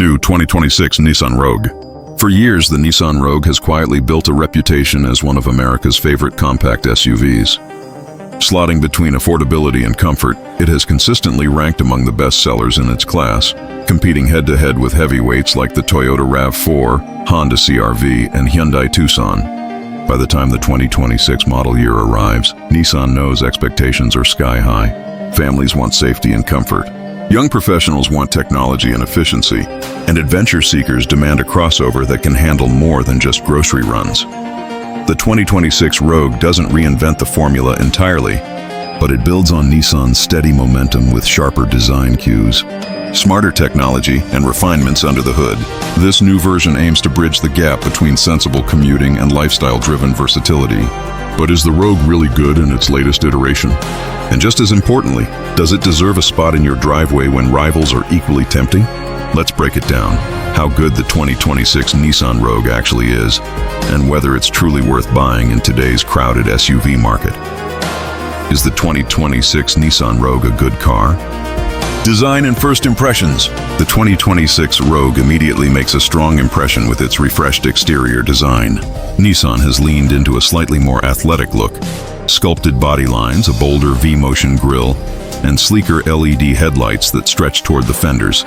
New 2026 Nissan Rogue. For years, the Nissan Rogue has quietly built a reputation as one of America's favorite compact SUVs. Slotting between affordability and comfort, it has consistently ranked among the best sellers in its class, competing head-to-head with heavyweights like the Toyota RAV4, Honda CR-V, and Hyundai Tucson. By the time the 2026 model year arrives, Nissan knows expectations are sky-high. Families want safety and comfort. Young professionals want technology and efficiency, and adventure seekers demand a crossover that can handle more than just grocery runs. The 2026 Rogue doesn't reinvent the formula entirely, but it builds on Nissan's steady momentum with sharper design cues, smarter technology, and refinements under the hood. This new version aims to bridge the gap between sensible commuting and lifestyle-driven versatility. But is the Rogue really good in its latest iteration? And just as importantly, does it deserve a spot in your driveway when rivals are equally tempting? Let's break it down. How good the 2026 Nissan Rogue actually is, and whether it's truly worth buying in today's crowded SUV market. Is the 2026 Nissan Rogue a good car? Design and first impressions. The 2026 Rogue immediately makes a strong impression with its refreshed exterior design. Nissan has leaned into a slightly more athletic look. Sculpted body lines, a bolder V-motion grille, and sleeker LED headlights that stretch toward the fenders.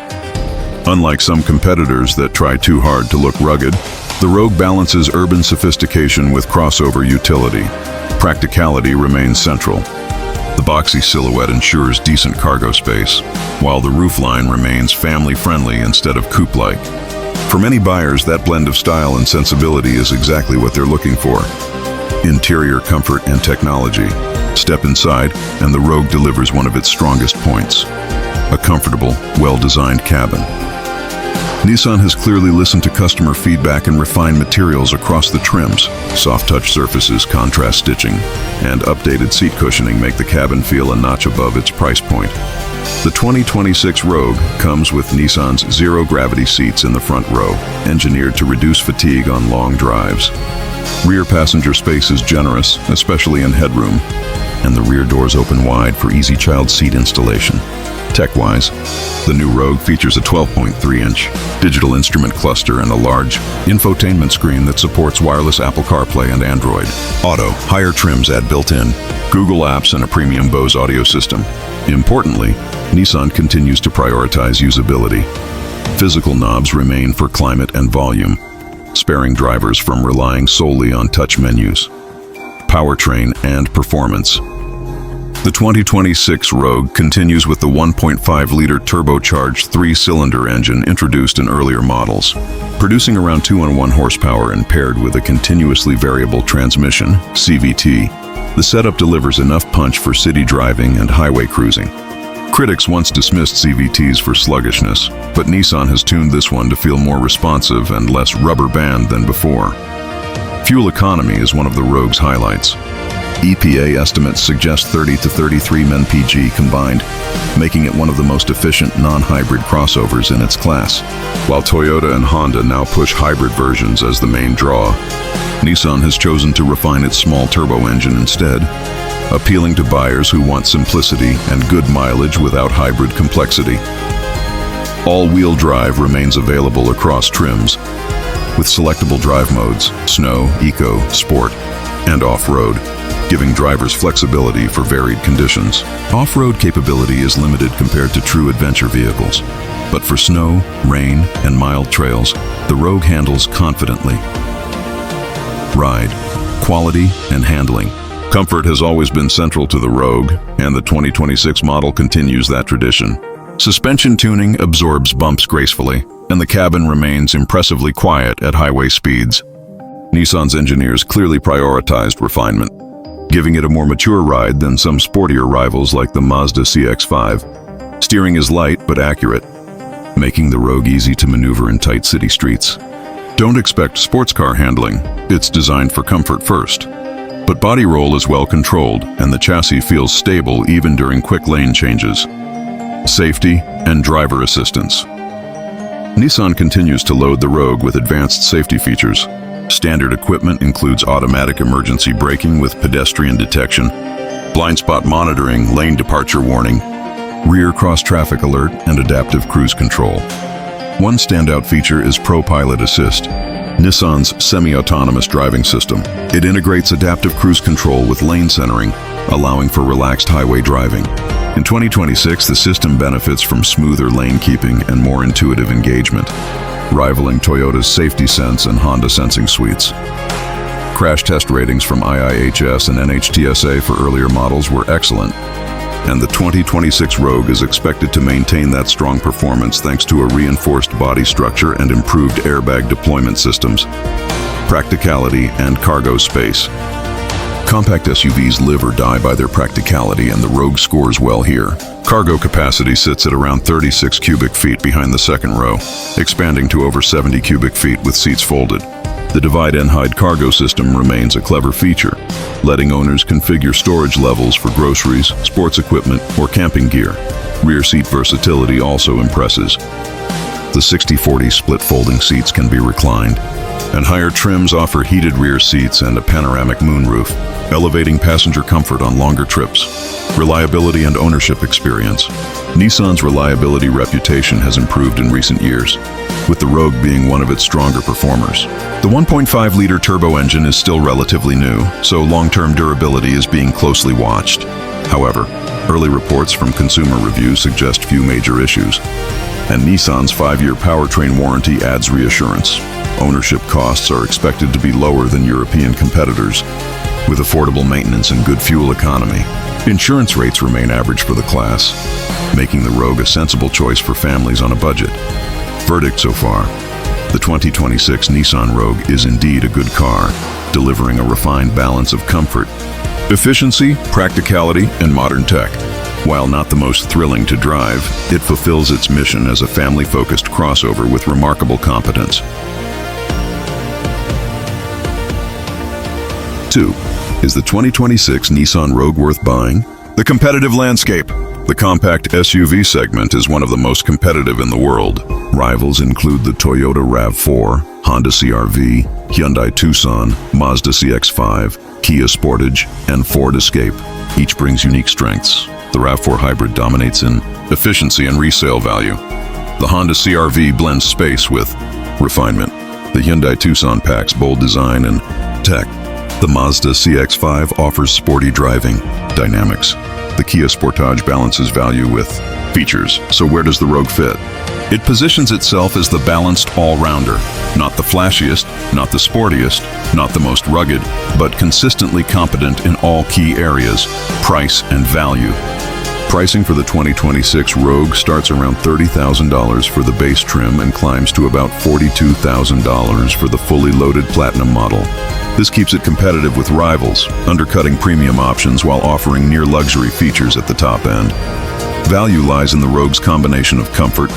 Unlike some competitors that try too hard to look rugged, the Rogue balances urban sophistication with crossover utility. Practicality remains central. The boxy silhouette ensures decent cargo space, while the roofline remains family-friendly instead of coupe-like. For many buyers, that blend of style and sensibility is exactly what they're looking for. Interior comfort and technology. Step inside, and the Rogue delivers one of its strongest points: a comfortable, well-designed cabin. Nissan has clearly listened to customer feedback and refined materials across the trims. Soft touch surfaces, contrast stitching, and updated seat cushioning make the cabin feel a notch above its price point. The 2026 Rogue comes with Nissan's zero-gravity seats in the front row, engineered to reduce fatigue on long drives. Rear passenger space is generous, especially in headroom, and the rear doors open wide for easy child seat installation. Tech-wise, the new Rogue features a 12.3-inch digital instrument cluster and a large infotainment screen that supports wireless Apple CarPlay and Android Auto. Higher trims add built-in Google Apps and a premium Bose audio system. Importantly, Nissan continues to prioritize usability. Physical knobs remain for climate and volume, sparing drivers from relying solely on touch menus. Powertrain and performance. The 2026 Rogue continues with the 1.5-liter turbocharged 3-cylinder engine introduced in earlier models. Producing around 201 horsepower and paired with a continuously variable transmission, CVT, the setup delivers enough punch for city driving and highway cruising. Critics once dismissed CVTs for sluggishness, but Nissan has tuned this one to feel more responsive and less rubber band than before. Fuel economy is one of the Rogue's highlights. EPA estimates suggest 30 to 33 mpg combined, making it one of the most efficient non-hybrid crossovers in its class. While Toyota and Honda now push hybrid versions as the main draw, Nissan has chosen to refine its small turbo engine instead, appealing to buyers who want simplicity and good mileage without hybrid complexity. All-wheel drive remains available across trims, with selectable drive modes: snow, eco, sport, and off-road, giving drivers flexibility for varied conditions. Off-road capability is limited compared to true adventure vehicles, but for snow, rain, and mild trails, the Rogue handles confidently. Ride, quality, and handling. Comfort has always been central to the Rogue, and the 2026 model continues that tradition. Suspension tuning absorbs bumps gracefully, and the cabin remains impressively quiet at highway speeds. Nissan's engineers clearly prioritized refinement, giving it a more mature ride than some sportier rivals like the Mazda CX-5. Steering is light but accurate, making the Rogue easy to maneuver in tight city streets. Don't expect sports car handling, it's designed for comfort first. But body roll is well controlled, and the chassis feels stable even during quick lane changes. Safety and driver assistance. Nissan continues to load the Rogue with advanced safety features. Standard equipment includes automatic emergency braking with pedestrian detection, blind spot monitoring, lane departure warning, rear cross-traffic alert, and adaptive cruise control. One standout feature is ProPILOT Assist, Nissan's semi-autonomous driving system. It integrates adaptive cruise control with lane centering, allowing for relaxed highway driving. In 2026, the system benefits from smoother lane keeping and more intuitive engagement, rivaling Toyota's Safety Sense and Honda Sensing suites. Crash test ratings from IIHS and NHTSA for earlier models were excellent, and the 2026 Rogue is expected to maintain that strong performance thanks to a reinforced body structure and improved airbag deployment systems, practicality, and cargo space. Compact SUVs live or die by their practicality, and the Rogue scores well here. Cargo capacity sits at around 36 cubic feet behind the second row, expanding to over 70 cubic feet with seats folded. The divide and hide cargo system remains a clever feature, letting owners configure storage levels for groceries, sports equipment, or camping gear. Rear seat versatility also impresses. The 60/40 split folding seats can be reclined, and higher trims offer heated rear seats and a panoramic moonroof, elevating passenger comfort on longer trips. Reliability and ownership experience. Nissan's reliability reputation has improved in recent years, with the Rogue being one of its stronger performers. The 1.5-liter turbo engine is still relatively new, so long-term durability is being closely watched. However, early reports from consumer reviews suggest few major issues, and Nissan's 5-year powertrain warranty adds reassurance. Ownership costs are expected to be lower than European competitors, with affordable maintenance and good fuel economy. Insurance rates remain average for the class, making the Rogue a sensible choice for families on a budget. Verdict so far: the 2026 Nissan Rogue is indeed a good car, delivering a refined balance of comfort, efficiency, practicality, and modern tech. While not the most thrilling to drive, it fulfills its mission as a family-focused crossover with remarkable competence. 2. Is the 2026 Nissan Rogue worth buying? The competitive landscape. The compact SUV segment is one of the most competitive in the world. Rivals include the Toyota RAV4, Honda CR-V, Hyundai Tucson, Mazda CX-5, Kia Sportage, and Ford Escape. Each brings unique strengths. The RAV4 hybrid dominates in efficiency and resale value. The Honda CR-V blends space with refinement. The Hyundai Tucson packs bold design and tech. The Mazda CX-5 offers sporty driving dynamics. The Kia Sportage balances value with features. So where does the Rogue fit? It positions itself as the balanced all-rounder. Not the flashiest, not the sportiest, not the most rugged, but consistently competent in all key areas: price and value. Pricing for the 2026 Rogue starts around $30,000 for the base trim and climbs to about $42,000 for the fully loaded Platinum model. This keeps it competitive with rivals, undercutting premium options while offering near-luxury features at the top end. Value lies in the Rogue's combination of comfort,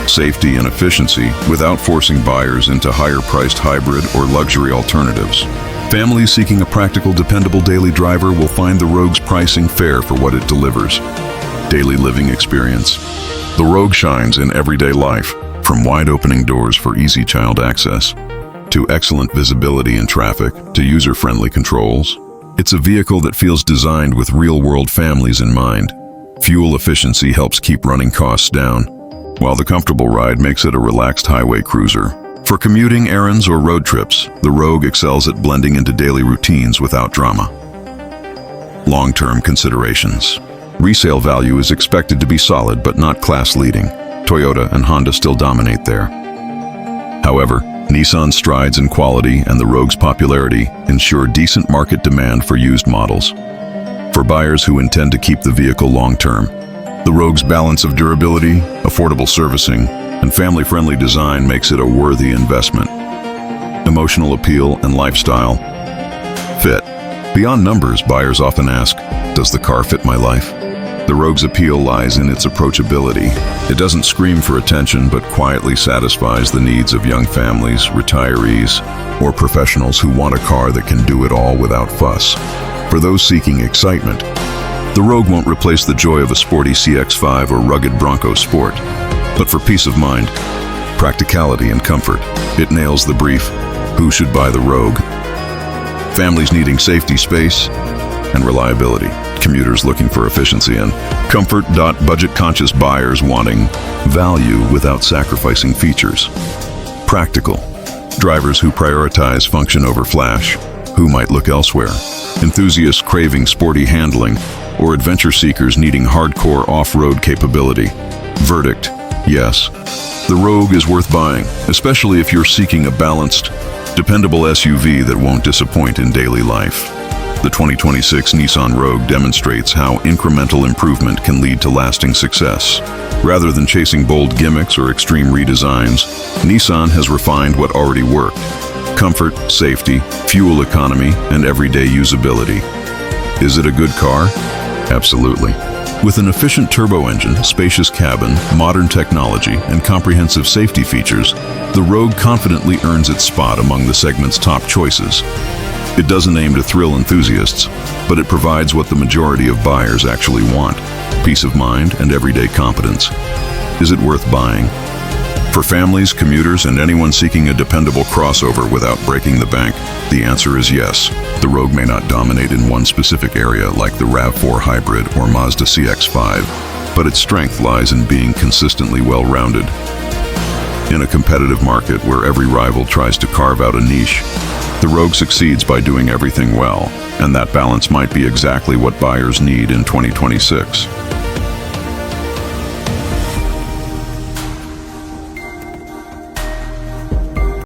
safety, and efficiency without forcing buyers into higher-priced hybrid or luxury alternatives. Families seeking a practical, dependable daily driver will find the Rogue's pricing fair for what it delivers. Daily living experience. The Rogue shines in everyday life, from wide-opening doors for easy child access, to excellent visibility in traffic, to user-friendly controls. It's a vehicle that feels designed with real-world families in mind. Fuel efficiency helps keep running costs down, while the comfortable ride makes it a relaxed highway cruiser. For commuting, errands, or road trips, the Rogue excels at blending into daily routines without drama. Long-term considerations. Resale value is expected to be solid but not class-leading. Toyota and Honda still dominate there. However, Nissan's strides in quality and the Rogue's popularity ensure decent market demand for used models. For buyers who intend to keep the vehicle long-term, the Rogue's balance of durability, affordable servicing, and family-friendly design makes it a worthy investment. Emotional appeal and lifestyle fit. Beyond numbers, buyers often ask, does the car fit my life? The Rogue's appeal lies in its approachability. It doesn't scream for attention, but quietly satisfies the needs of young families, retirees, or professionals who want a car that can do it all without fuss. For those seeking excitement, the Rogue won't replace the joy of a sporty CX-5 or rugged Bronco Sport. But for peace of mind, practicality, and comfort, it nails the brief, who should buy the Rogue? Families needing safety, space, and reliability. commuters looking for efficiency, and comfort. Budget-conscious buyers wanting value without sacrificing features. Practical. Drivers who prioritize function over flash, who might look elsewhere. Enthusiasts craving sporty handling, or adventure seekers needing hardcore off-road capability. Verdict: yes. The Rogue is worth buying, especially if you're seeking a balanced, dependable SUV that won't disappoint in daily life. The 2026 Nissan Rogue demonstrates how incremental improvement can lead to lasting success. Rather than chasing bold gimmicks or extreme redesigns, Nissan has refined what already worked: comfort, safety, fuel economy, and everyday usability. Is it a good car? Absolutely. With an efficient turbo engine, spacious cabin, modern technology, and comprehensive safety features, the Rogue confidently earns its spot among the segment's top choices. It doesn't aim to thrill enthusiasts, but it provides what the majority of buyers actually want: peace of mind and everyday competence. Is it worth buying? For families, commuters, and anyone seeking a dependable crossover without breaking the bank, the answer is yes. The Rogue may not dominate in one specific area like the RAV4 hybrid or Mazda CX-5, but its strength lies in being consistently well-rounded. In a competitive market where every rival tries to carve out a niche, the Rogue succeeds by doing everything well, and that balance might be exactly what buyers need in 2026.